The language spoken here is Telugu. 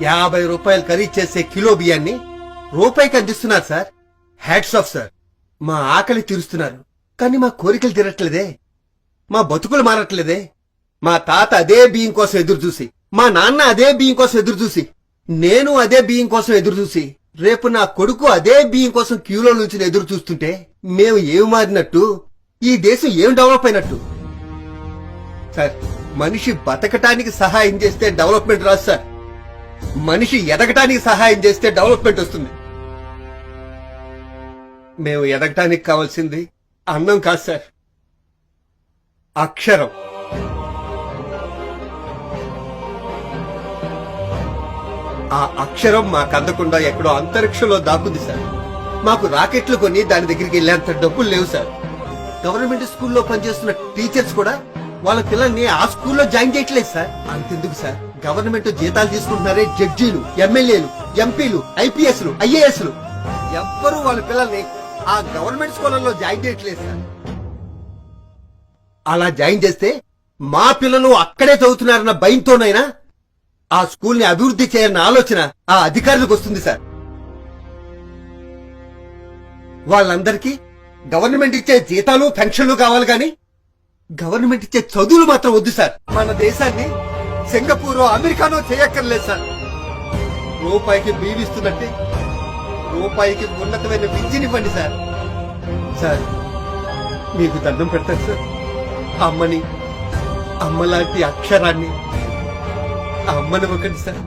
50 రూపాయలు ఖరీదు చేసే కిలో బియ్యాన్ని రూపాయికి అందిస్తున్నారు సార్. Hats off sir. మా ఆకలి తీరుస్తున్నారు, కానీ మా కోరికలు తీరట్లేదే, మా బతుకులు మారట్లేదే. మా తాత అదే బియ్యం కోసం ఎదురు చూసి, మా నాన్న అదే బియ్యం కోసం ఎదురు చూసి, నేను అదే బియ్యం కోసం ఎదురు చూసి, రేపు నా కొడుకు అదే బియ్యం కోసం క్యూలో నుంచి ఎదురు చూస్తుంటే మేము ఏం మారినట్టు, ఈ దేశం ఏం డెవలప్ అయినట్టు? సార్, మనిషి బతకటానికి సహాయం చేస్తే డెవలప్మెంట్ రాదు సార్. మనిషి ఎదగటానికి సహాయం చేస్తే డెవలప్మెంట్ వస్తుంది. మేము ఎదగటానికి కావాల్సింది అన్నం కాదు సార్, అక్షరం. ఆ అక్షరం మాకు అందకుండా ఎక్కడో అంతరిక్షంలో దాక్కుంది సార్. మాకు రాకెట్లు కొని దాని దగ్గరికి వెళ్ళేంత డబ్బులు లేవు సార్. గవర్నమెంట్ స్కూల్లో పనిచేస్తున్న టీచర్స్ కూడా వాళ్ళ పిల్లల్ని ఆ స్కూల్లో జాయిన్ చేయట్లేదు సార్. అంతెందుకు సార్, గవర్నమెంట్ జీతాలు తీసుకుంటున్నారే జడ్జీలు, ఎమ్మెల్యేలు, ఎంపీలు, ఐపీఎస్లు, ఐఏఎస్లు, ఎవ్వరూ వాళ్ళ పిల్లల్ని ఆ గవర్నమెంట్ స్కూళ్లలో జాయిన్ చేయట్లేదు సార్. అలా జాయిన్ చేస్తే మా పిల్లలు అక్కడే చదువుతున్నారన్న భయంతోనైనా ఆ స్కూల్ ని అభివృద్ధి చేయాలన్న ఆలోచన ఆ అధికారులకు వస్తుంది సార్. వాళ్ళందరికీ గవర్నమెంట్ ఇచ్చే జీతాలు, పెన్షన్లు కావాలి, కానీ గవర్నమెంట్ ఇచ్చే చదువులు మాత్రం వద్దు సార్. మన దేశాన్ని సింగపూర్, అమెరికానో చేయక్కర్లేదు సార్. రూపాయికి బీవిస్తున్నట్టే రూపాయికి ఉన్నతమైన విద్యనివ్వండి సార్. సార్, మీకు దండం పెడతాను సార్. అమ్మని, అమ్మలాంటి అక్షరాన్ని అమ్మనివ్వకండి సార్.